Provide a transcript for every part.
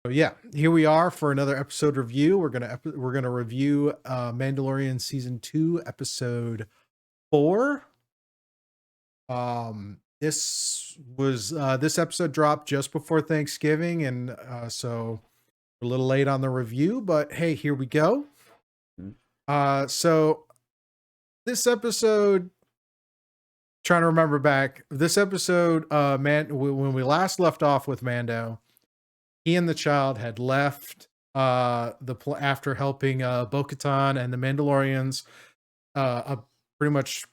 So yeah, here we are for another episode review. We're gonna review Mandalorian season 2, episode 4. This episode dropped just before Thanksgiving, and so we're a little late on the review, but hey, here we go. So this episode, trying to remember back, this episode, when we last left off with Mando, he and the child had left after helping Bo-Katan and the Mandalorians pretty much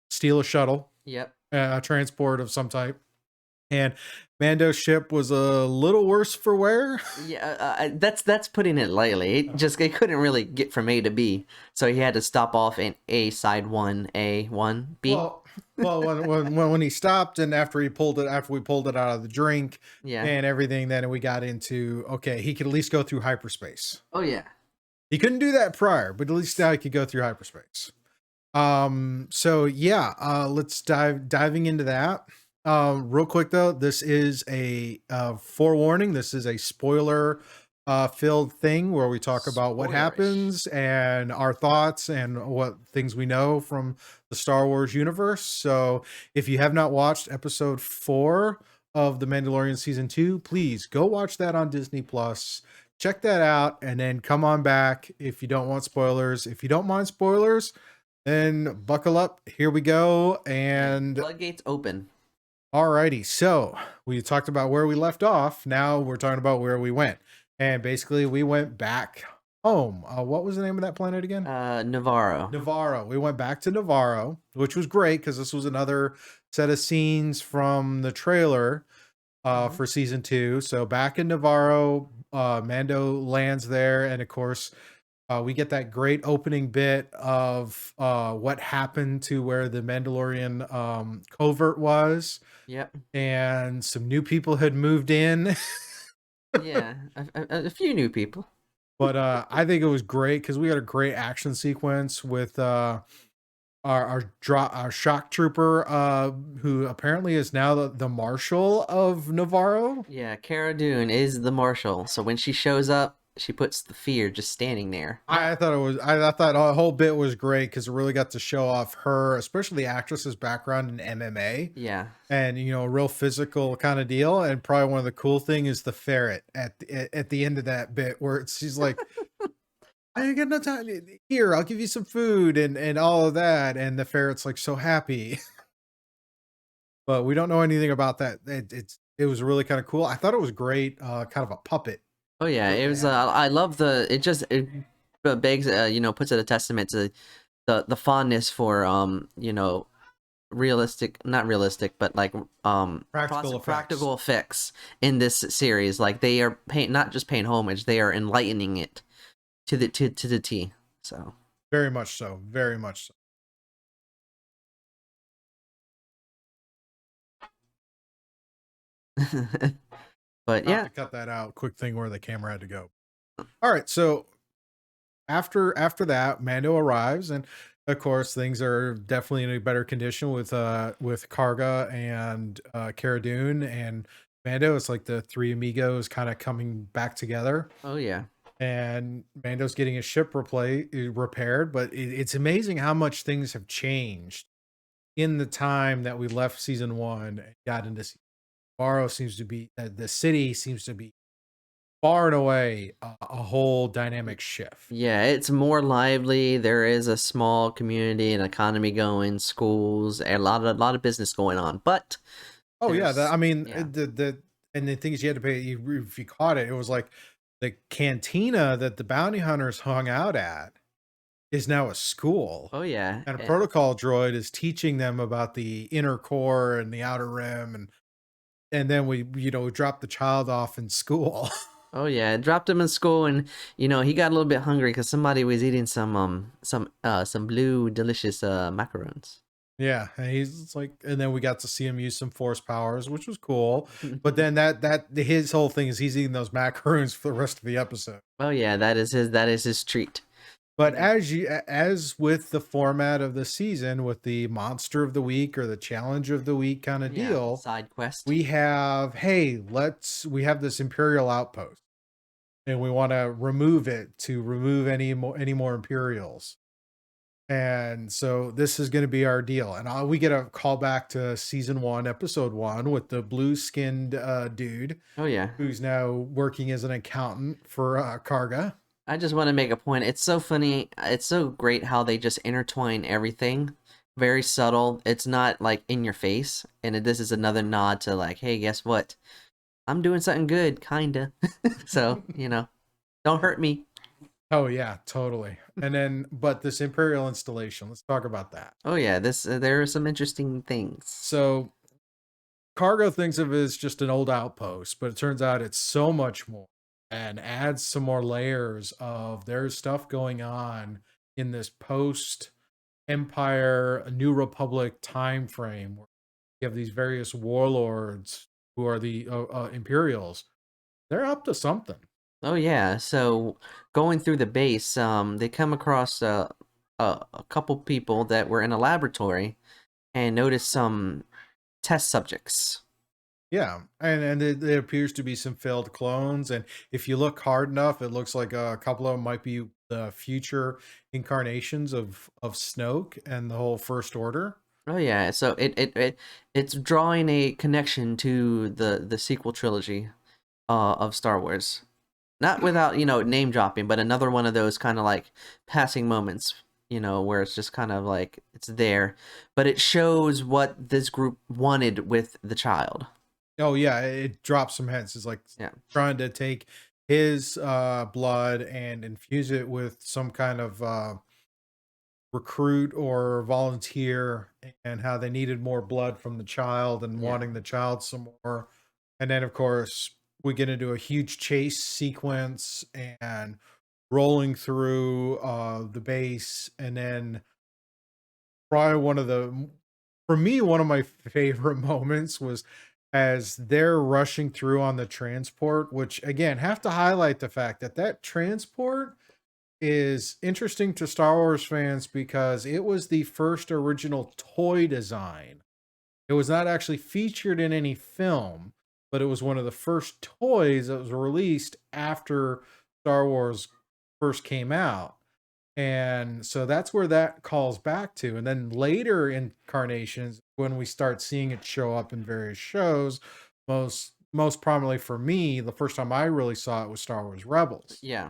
steal a shuttle. Yep. A transport of some type. And Mando's ship was a little worse for wear. Yeah, that's putting it lightly. It couldn't really get from A to B, so he had to stop off in A side 1A 1B. Well, when he stopped, and after we pulled it out of the drink, Yeah. and everything, then we got into, okay, he could at least go through hyperspace. Oh yeah. He couldn't do that prior, but at least now he could go through hyperspace. So yeah, let's diving into that. Real quick though, this is a forewarning. This is a spoiler filled thing where we talk about what happens and our thoughts and what things we know from the Star Wars universe. So if you have not watched episode 4 of The Mandalorian season 2, please go watch that on Disney Plus. Check that out and then come on back if you don't want spoilers. If you don't mind spoilers, then buckle up. Here we go. And floodgates open. Alrighty, so we talked about where we left off. Now we're talking about where we went. And basically we went back home. What was the name of that planet again? Navarro. Navarro. We went back to Navarro, which was great because this was another set of scenes from the trailer for season 2. So back in Navarro, Mando lands there, and of course we get that great opening bit of what happened to where the Mandalorian covert was. Yep. And some new people had moved in. Yeah, a few new people. But I think it was great because we had a great action sequence with our shock trooper, who apparently is now the marshal of Navarro. Yeah, Cara Dune is the marshal. So when she shows up, she puts the fear just standing there. I thought the whole bit was great because it really got to show off her, especially the actress's background in MMA. Yeah. And, a real physical kind of deal. And probably one of the cool thing is the ferret at the end of that bit where she's like, I ain't got no time. Here, I'll give you some food and all of that. And the ferret's like so happy. But we don't know anything about that. It was really kind of cool. I thought it was great, kind of a puppet. Oh yeah, it was. I love it begs, puts it a testament to the fondness for not realistic, but like practical effects in this series. Like they are not just paying homage, they are enlightening it to the T. So very much so, very much so. But yeah, cut that out. Quick thing where the camera had to go. All right, so after that, Mando arrives, and of course things are definitely in a better condition with Karga and Cara Dune and Mando. It's like the three amigos kind of coming back together. Oh yeah. And Mando's getting his ship repaired, but it's amazing how much things have changed in the time that we left season 1 and got into season 2. Navarro seems to be the city seems to be far and away a whole dynamic shift. Yeah, it's more lively. There is a small community and economy going, schools, a lot of business going on. But the thing is, you had to pay. If you caught it, it was like the cantina that the bounty hunters hung out at is now a school. Oh yeah, and a protocol droid is teaching them about the inner core and the outer rim, and then we dropped the child off in school. Oh yeah, dropped him in school, and he got a little bit hungry because somebody was eating some blue delicious macarons. Yeah, and he's like, and then we got to see him use some force powers, which was cool. But then that his whole thing is he's eating those macaroons for the rest of the episode. Oh yeah, that is his treat. But as with the format of the season, with the monster of the week or the challenge of the week kind of deal, side quest. we have we have this Imperial outpost, and we want to remove it to remove any more Imperials. And so this is going to be our deal. And we get a call back to season 1, episode 1, with the blue skinned dude. Oh yeah, who's now working as an accountant for Karga. I just want to make a point. It's so funny. It's so great how they just intertwine everything. Very subtle. It's not like in your face. And this is another nod to like, hey, guess what? I'm doing something good, kinda. So, don't hurt me. Oh yeah, totally. And then, but this Imperial installation, let's talk about that. Oh yeah, there are some interesting things. So, Cargo thinks of it as just an old outpost, but it turns out it's so much more, and adds some more layers of there's stuff going on in this post Empire, New Republic time frame where you have these various warlords who are the Imperials. They're up to something. Oh yeah, so going through the base, they come across a couple people that were in a laboratory and noticed some test subjects. Yeah, and it appears to be some failed clones, and if you look hard enough, it looks like a couple of them might be the future incarnations of Snoke and the whole First Order. Oh yeah, so it's drawing a connection to the sequel trilogy of Star Wars. Not without, name dropping, but another one of those kind of like passing moments, where it's just kind of like it's there, but it shows what this group wanted with the child. Oh yeah, it drops some heads. It's like trying to take his blood and infuse it with some kind of recruit or volunteer, and how they needed more blood from the child and wanting the child some more. And then of course we get into a huge chase sequence and rolling through the base, and then probably for me, one of my favorite moments was as they're rushing through on the transport, which again, have to highlight the fact that that transport is interesting to Star Wars fans because it was the first original toy design. It was not actually featured in any film, but it was one of the first toys that was released after Star Wars first came out. And so that's where that calls back to. And then later incarnations, when we start seeing it show up in various shows, most prominently for me, the first time I really saw it was Star Wars Rebels. Yeah.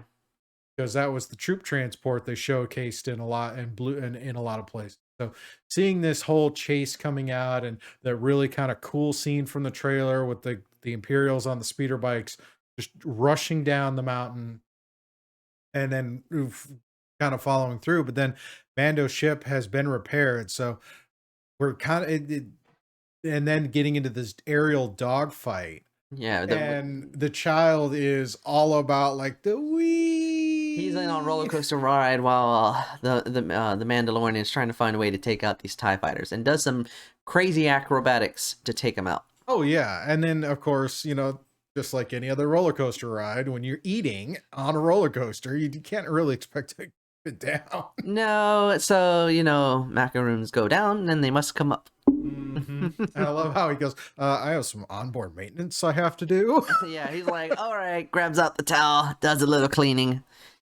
Because that was the troop transport they showcased in a lot in a lot of places. So seeing this whole chase coming out, and that really kind of cool scene from the trailer with the Imperials on the speeder bikes just rushing down the mountain, and then kind of following through. But then Mando's ship has been repaired, so we're kind of and then getting into this aerial dogfight. Yeah, and the child is all about like the wee. He's in on a roller coaster ride while the Mandalorian is trying to find a way to take out these TIE fighters, and does some crazy acrobatics to take them out. Oh yeah, and then of course, just like any other roller coaster ride, when you're eating on a roller coaster, you can't really expect to keep it down. No, so macaroons go down and they must come up. Mm-hmm. And I love how he goes, I have some onboard maintenance I have to do. Yeah, he's like, all right, grabs out the towel, does a little cleaning,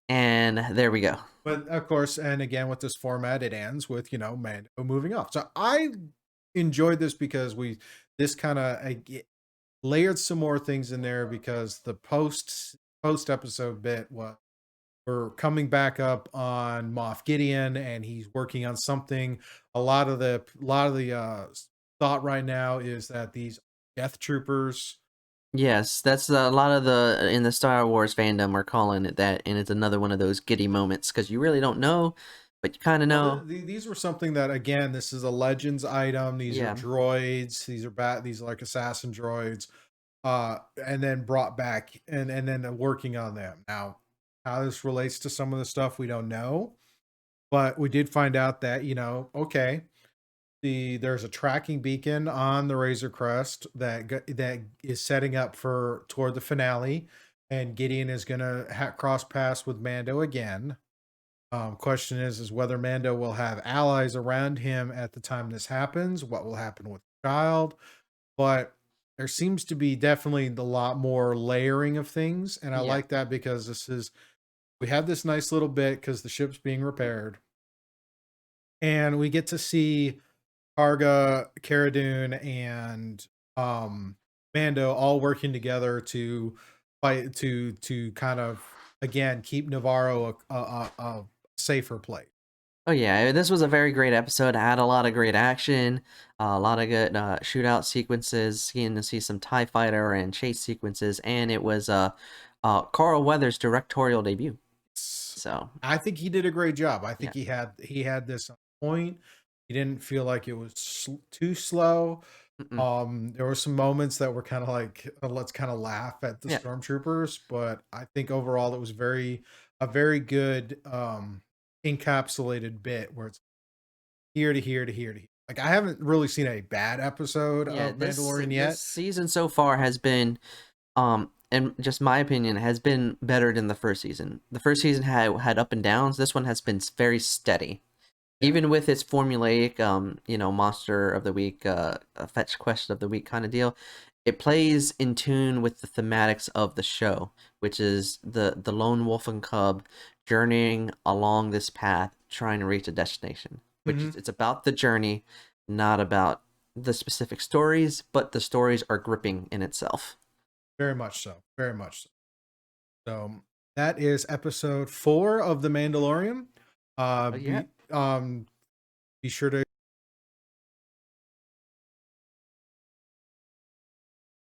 and there we go. But of course, and again with this format, it ends with Mando moving off. So I enjoyed this because this kind of layered some more things in there, because the post episode bit was we're coming back up on Moff Gideon, and he's working on something. A lot of the thought right now is that these Death Troopers. Yes, that's a lot of in the Star Wars fandom are calling it that, and it's another one of those giddy moments because you really don't know, but you kind of know. Well, these were something that, again, this is a Legends item. These are droids. These are these are like assassin droids, and then brought back and then working on them. Now, how this relates to some of the stuff we don't know, but we did find out that okay. There's a tracking beacon on the Razor Crest that is setting up toward the finale, and Gideon is gonna cross paths with Mando again. Question is whether Mando will have allies around him at the time this happens. What will happen with the child? But there seems to be definitely a lot more layering of things, and I Yeah. like that because we have this nice little bit because the ship's being repaired, and we get to see Karga, Cara Dune, and Mando all working together to fight to kind of again keep Navarro a safer place. Oh yeah, this was a very great episode. It had a lot of great action, a lot of good shootout sequences. Getting to see some Tie Fighter and chase sequences, and it was Carl Weathers' directorial debut. So I think he did a great job. I think yeah. he had this on point. He didn't feel like it was too slow. Mm-mm. There were some moments that were kind of like, let's kind of laugh at the Yeah. stormtroopers, but I think overall it was a very good encapsulated bit where it's here to here to here to here. Like I haven't really seen a bad episode Yeah, of Mandalorian this yet. season so far has been, and just my opinion, has been better than the first season. The first season had up and downs. This one has been very steady, Yeah. even with its formulaic, monster of the week, fetch quest of the week kind of deal. It plays in tune with the thematics of the show, which is the lone wolf and cub journeying along this path, trying to reach a destination. Which Hmm. is, it's about the journey, not about the specific stories, but the stories are gripping in itself. Very much so. Very much so. So that is episode 4 of The Mandalorian. Yeah. Be sure to